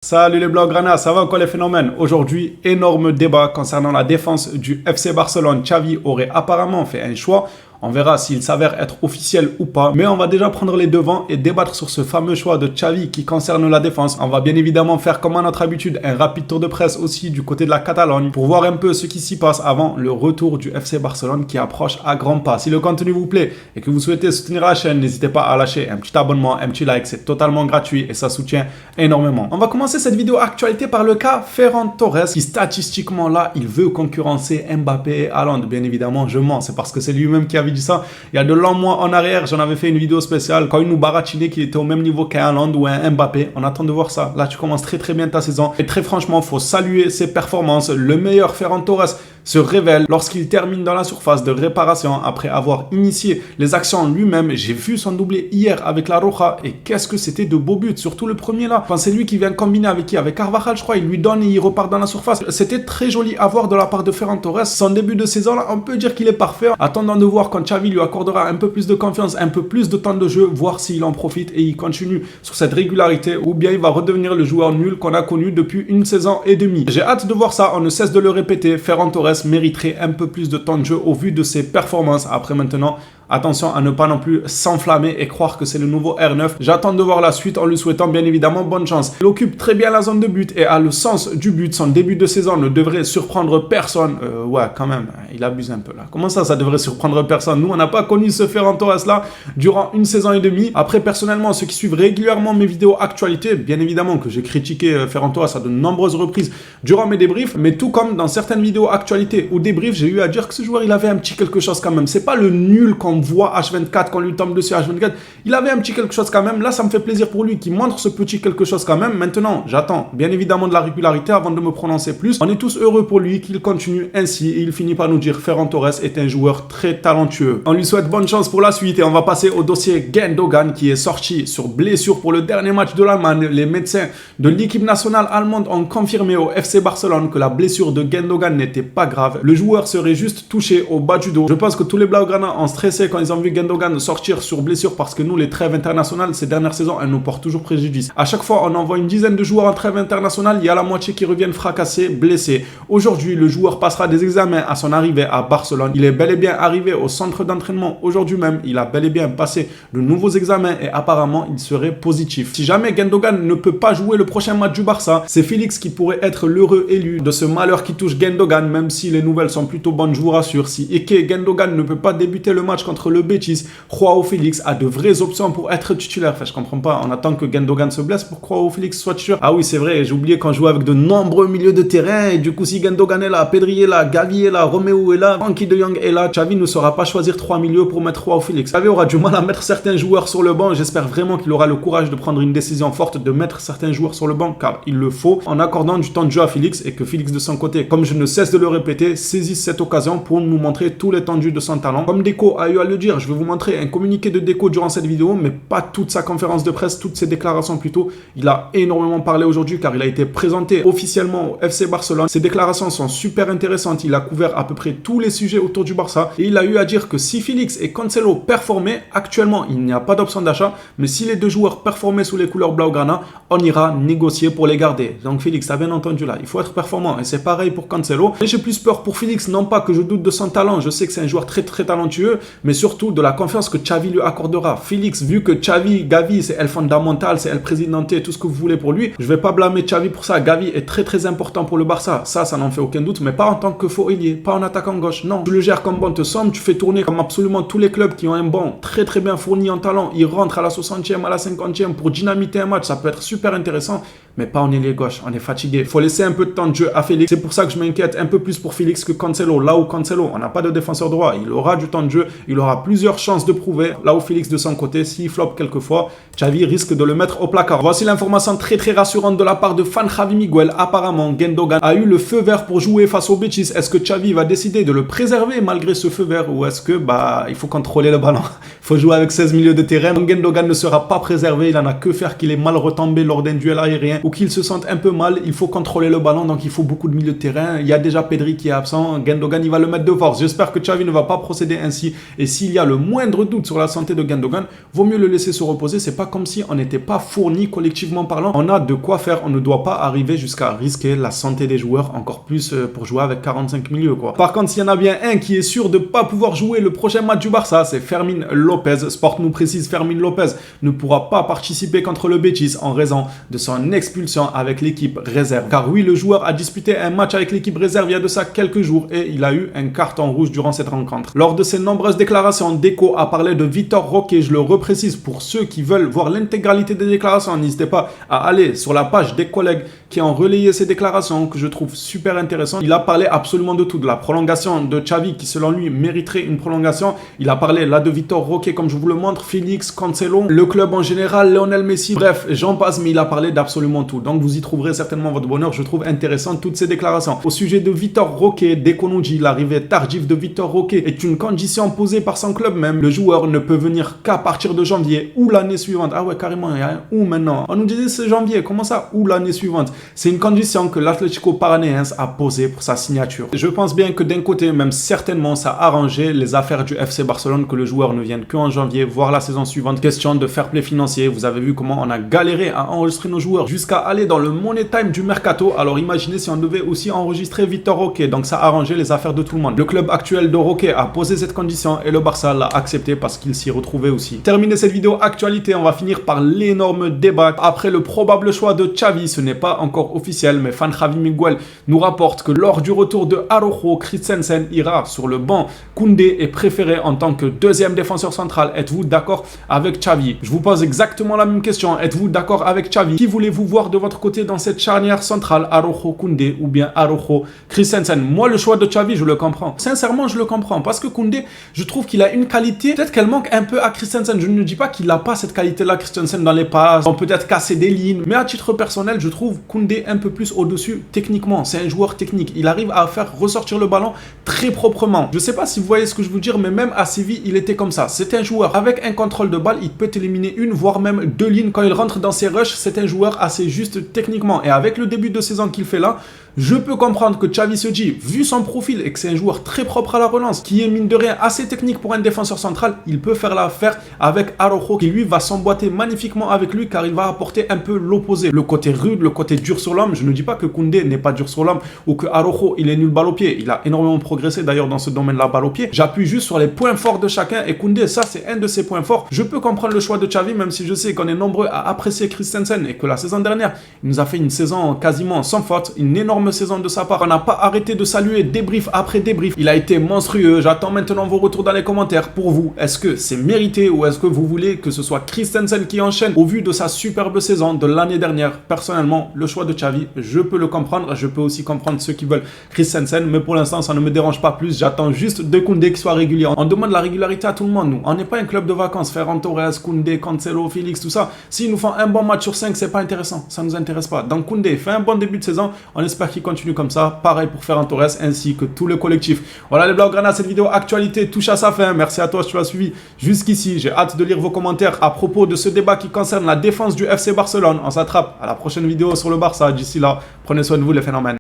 Salut les Blaugrana, ça va quoi les phénomènes? Aujourd'hui, énorme débat concernant la défense du FC Barcelone. Xavi aurait apparemment fait un choix. On verra s'il s'avère être officiel ou pas. Mais on va déjà prendre les devants et débattre sur ce fameux choix de Xavi qui concerne la défense. On va bien évidemment faire comme à notre habitude un rapide tour de presse aussi du côté de la Catalogne pour voir un peu ce qui s'y passe avant le retour du FC Barcelone qui approche à grands pas. Si le contenu vous plaît et que vous souhaitez soutenir la chaîne, n'hésitez pas à lâcher un petit abonnement, un petit like. C'est totalement gratuit et ça soutient énormément. On va commencer cette vidéo actualité par le cas Ferran Torres qui statistiquement là, il veut concurrencer Mbappé et Haaland. Bien évidemment, je mens. C'est parce que c'est lui-même qui avait dit ça. Il y a de longs mois en arrière, j'en avais fait une vidéo spéciale quand il nous baratinait qu'il était au même niveau qu'un Haaland ou un Mbappé. On attend de voir ça. Là, tu commences très bien ta saison. Et très franchement, il faut saluer ses performances. Le meilleur Ferran Torres se révèle lorsqu'il termine dans la surface de réparation après avoir initié les actions lui-même. J'ai vu son doublé hier avec la Roja et qu'est-ce que c'était de beaux buts, surtout le premier là. Enfin, c'est lui qui vient combiner avec qui? Avec Carvajal, je crois. Il lui donne et il repart dans la surface. C'était très joli à voir de la part de Ferran Torres. Son début de saison là, on peut dire qu'il est parfait. Attendons de voir quand Xavi lui accordera un peu plus de confiance, un peu plus de temps de jeu, voir s'il en profite et il continue sur cette régularité ou bien il va redevenir le joueur nul qu'on a connu depuis une saison et demie. J'ai hâte de voir ça, on ne cesse de le répéter. Ferran Torres mériterait un peu plus de temps de jeu au vu de ses performances. Après maintenant, attention à ne pas non plus s'enflammer et croire que c'est le nouveau R9. J'attends de voir la suite en lui souhaitant bien évidemment bonne chance. Il occupe très bien la zone de but et a le sens du but. Son début de saison ne devrait surprendre personne. Ouais, quand même, il abuse un peu là. Comment ça devrait surprendre personne? Nous, on n'a pas connu ce Ferran Torres là durant une saison et demie. Après, personnellement, ceux qui suivent régulièrement mes vidéos actualité, bien évidemment que j'ai critiqué Ferran Torres à de nombreuses reprises durant mes débriefs, mais tout comme dans certaines vidéos actualité ou débriefs, j'ai eu à dire que ce joueur, il avait un petit quelque chose quand même. C'est pas le nul qu'on voit H24 qu'on lui tombe dessus H24. Il avait un petit quelque chose quand même. Là, ça me fait plaisir pour lui qu'il montre ce petit quelque chose quand même. Maintenant, j'attends bien évidemment de la régularité avant de me prononcer plus. On est tous heureux pour lui qu'il continue ainsi et il finit par nous dire Ferran Torres est un joueur très talentueux. On lui souhaite bonne chance pour la suite et on va passer au dossier Gundogan qui est sorti sur blessure pour le dernier match de l'Allemagne. Les médecins de l'équipe nationale allemande ont confirmé au FC Barcelone que la blessure de Gundogan n'était pas grave. Le joueur serait juste touché au bas du dos. Je pense que tous les Blaugrana ont stressé quand ils ont vu Gundogan sortir sur blessure parce que nous, les trêves internationales, ces dernières saisons, elles nous portent toujours préjudice. À chaque fois, on envoie une dizaine de joueurs en trêve internationale, il y a la moitié qui reviennent fracassés, blessés. Aujourd'hui, le joueur passera des examens à son arrivée à Barcelone. Il est bel et bien arrivé au centre d'entraînement aujourd'hui même. Il a bel et bien passé de nouveaux examens et apparemment, il serait positif. Si jamais Gundogan ne peut pas jouer le prochain match du Barça, c'est Félix qui pourrait être l'heureux élu de ce malheur qui touche Gundogan, même si les nouvelles sont plutôt bonnes, je vous rassure. Si Ike Gundogan ne peut pas débuter le match contre le Betis, Joao Félix a de vraies options pour être titulaire. Enfin, je comprends pas. On attend que Gundogan se blesse pour que Joao Félix soit titulaire. Ah oui, c'est vrai. J'ai oublié qu'on jouait avec de nombreux milieux de terrain. Et du coup, si Gundogan est là, Pedri est là, Gavi est là, Romeo est là, Frenkie de Jong est là, Xavi ne saura pas choisir 3 milieux pour mettre Joao Félix. Xavi aura du mal à mettre certains joueurs sur le banc. J'espère vraiment qu'il aura le courage de prendre une décision forte de mettre certains joueurs sur le banc, car il le faut, en accordant du temps de jeu à Félix et que Félix de son côté, comme je ne cesse de le répéter, saisisse cette occasion pour nous montrer tout l'étendue de son talent. Comme Deco a eu à le dire, je vais vous montrer un communiqué de Deco durant cette vidéo, mais pas toute sa conférence de presse, toutes ses déclarations plutôt. Il a énormément parlé aujourd'hui car il a été présenté officiellement au FC Barcelone. Ses déclarations sont super intéressantes. Il a couvert à peu près tous les sujets autour du Barça et il a eu à dire que si Félix et Cancelo performaient, actuellement il n'y a pas d'option d'achat, mais si les deux joueurs performaient sous les couleurs Blaugrana, on ira négocier pour les garder. Donc Félix, t'as bien entendu là, il faut être performant et c'est pareil pour Cancelo. Et j'ai plus peur pour Félix, non pas que je doute de son talent, je sais que c'est un joueur très talentueux, mais surtout de la confiance que Xavi lui accordera. Félix, vu que Xavi, Gavi, c'est elle fondamentale, c'est elle présidentée, tout ce que vous voulez pour lui, je vais pas blâmer Xavi pour ça. Gavi est très important pour le Barça, ça n'en fait aucun doute, mais pas en tant que faux ailier, pas en attaquant gauche, non. Tu le gères comme bon te semble, tu fais tourner comme absolument tous les clubs qui ont un banc très bien fourni en talent, ils rentrent à la 60e, à la 50e pour dynamiter un match, ça peut être super intéressant, mais pas en ailier gauche, on est fatigué. Faut laisser un peu de temps de jeu à Félix, c'est pour ça que je m'inquiète un peu plus pour Félix que Cancelo. Là où Cancelo, on n'a pas de défenseur droit, il aura du temps de jeu, il aura plusieurs chances de prouver. Là où Félix de son côté, s'il floppe quelquefois, Xavi risque de le mettre au placard. Voici l'information très rassurante de la part de fan Javi Miguel. Apparemment, Gundogan a eu le feu vert pour jouer face au Betis. Est-ce que Xavi va décider de le préserver malgré ce feu vert ou est-ce que il faut contrôler le ballon? Il faut jouer avec 16 milieux de terrain. Donc Gundogan ne sera pas préservé, il n'en a que faire qu'il est mal retombé lors d'un duel aérien. ou qu'ils se sentent un peu mal, il faut contrôler le ballon, donc il faut beaucoup de milieu de terrain. Il y a déjà Pedri qui est absent, Gundogan il va le mettre de force. J'espère que Xavi ne va pas procéder ainsi, et s'il y a le moindre doute sur la santé de Gundogan, vaut mieux le laisser se reposer. C'est pas comme si on n'était pas fourni collectivement parlant. On a de quoi faire, on ne doit pas arriver jusqu'à risquer la santé des joueurs, encore plus pour jouer avec 45 milieux quoi. Par contre, s'il y en a bien un qui est sûr de ne pas pouvoir jouer le prochain match du Barça, c'est Fermín López. Sport nous précise Fermín López ne pourra pas participer contre le Betis en raison de son expulsion avec l'équipe réserve. Car oui, le joueur a disputé un match avec l'équipe réserve il y a de ça quelques jours et il a eu un carton rouge durant cette rencontre. Lors de ses nombreuses déclarations, Deco a parlé de Vitor Roque. Je le reprécise pour ceux qui veulent voir l'intégralité des déclarations. N'hésitez pas à aller sur la page des collègues qui ont relayé ces déclarations que je trouve super intéressantes. Il a parlé absolument de tout, de la prolongation de Xavi qui selon lui mériterait une prolongation. Il a parlé là de Vitor Roque comme je vous le montre, Félix, Cancelo, le club en général, Lionel Messi, bref, j'en passe, mais il a parlé d'absolument tout. Donc vous y trouverez certainement votre bonheur. Je trouve intéressant toutes ces déclarations. Au sujet de Vitor Roque, dès qu'on nous dit l'arrivée tardive de Vitor Roque est une condition posée par son club même. Le joueur ne peut venir qu'à partir de janvier ou l'année suivante. Ah ouais, carrément, il y a un ou maintenant. On nous disait c'est janvier, comment ça? Ou l'année suivante. C'est une condition que l'Atlético Paranaense a posée pour sa signature. Je pense bien que d'un côté, même certainement, ça a arrangé les affaires du FC Barcelone que le joueur ne vienne qu'en janvier, voire la saison suivante. Question de fair play financier. Vous avez vu comment on a galéré à enregistrer nos joueurs jusqu'à aller dans le money time du mercato. Alors imaginez si on devait aussi enregistrer Vitor Roque. Donc ça a arrangé les affaires de tout le monde. Le club actuel de Roque a posé cette condition et le Barça l'a accepté parce qu'il s'y retrouvait aussi. Terminer cette vidéo actualité, on va finir par l'énorme débat. Après le probable choix de Xavi, ce n'est pas encore officiel, mais fan Javi Miguel nous rapporte que lors du retour de Araujo, Christensen ira sur le banc. Koundé est préféré en tant que deuxième défenseur central. Êtes-vous d'accord avec Xavi? Je vous pose exactement la même question. Êtes-vous d'accord avec Xavi? Qui voulez-vous voir de votre côté dans cette charnière centrale, Araujo, Koundé ou bien Araujo, Christensen? Moi, le choix de Xavi, je le comprends. Sincèrement, je le comprends parce que Koundé, je trouve qu'il a une qualité, peut-être qu'elle manque un peu à Christensen. Je ne dis pas qu'il n'a pas cette qualité-là, Christensen, dans les passes, on peut-être casser des lignes, mais à titre personnel, je trouve Koundé un peu plus au-dessus techniquement. C'est un joueur technique. Il arrive à faire ressortir le ballon très proprement. Je ne sais pas si vous voyez ce que je veux dire, mais même à Séville, il était comme ça. C'est un joueur avec un contrôle de balle, il peut éliminer une, voire même deux lignes. Quand il rentre dans ses rushs, c'est un joueur assez juste techniquement. Et avec le début de saison qu'il fait là, je peux comprendre que Xavi se dit, vu son profil et que c'est un joueur très propre à la relance, qui est mine de rien assez technique pour un défenseur central, il peut faire l'affaire avec Araujo qui lui va s'emboîter magnifiquement avec lui car il va apporter un peu l'opposé. Le côté rude, le côté dur sur l'homme. Je ne dis pas que Koundé n'est pas dur sur l'homme ou que Araujo il est nul balle au pied. Il a énormément progressé d'ailleurs dans ce domaine-là balle au pied. J'appuie juste sur les points forts de chacun et Koundé, ça c'est un de ses points forts. Je peux comprendre le choix de Xavi même si je sais qu'on est nombreux à apprécier Christensen et que la saison dernière, il nous a fait une saison quasiment sans faute, une énorme saison de sa part. On n'a pas arrêté de saluer débrief après débrief. Il a été monstrueux. J'attends maintenant vos retours dans les commentaires. Pour vous, est-ce que c'est mérité ou est-ce que vous voulez que ce soit Christensen qui enchaîne au vu de sa superbe saison de l'année dernière? Personnellement, le choix de Xavi, je peux le comprendre. Je peux aussi comprendre ceux qui veulent Christensen, mais pour l'instant, ça ne me dérange pas plus. J'attends juste de Koundé qui soit régulier. On demande la régularité à tout le monde, nous. On n'est pas un club de vacances. Ferran Torres, Koundé, Cancelo, Félix, tout ça. S'ils nous font un bon match sur 5, c'est pas intéressant. Ça nous intéresse pas. Donc Koundé fait un bon début de saison. On espère qu'il continue comme ça. Pareil pour Ferran Torres ainsi que tout le collectif. Voilà les Blaugrana, cette vidéo actualité touche à sa fin. Merci à toi si tu as suivi jusqu'ici. J'ai hâte de lire vos commentaires à propos de ce débat qui concerne la défense du FC Barcelone. On s'attrape à la prochaine vidéo sur le Barça. D'ici là, prenez soin de vous les phénomènes.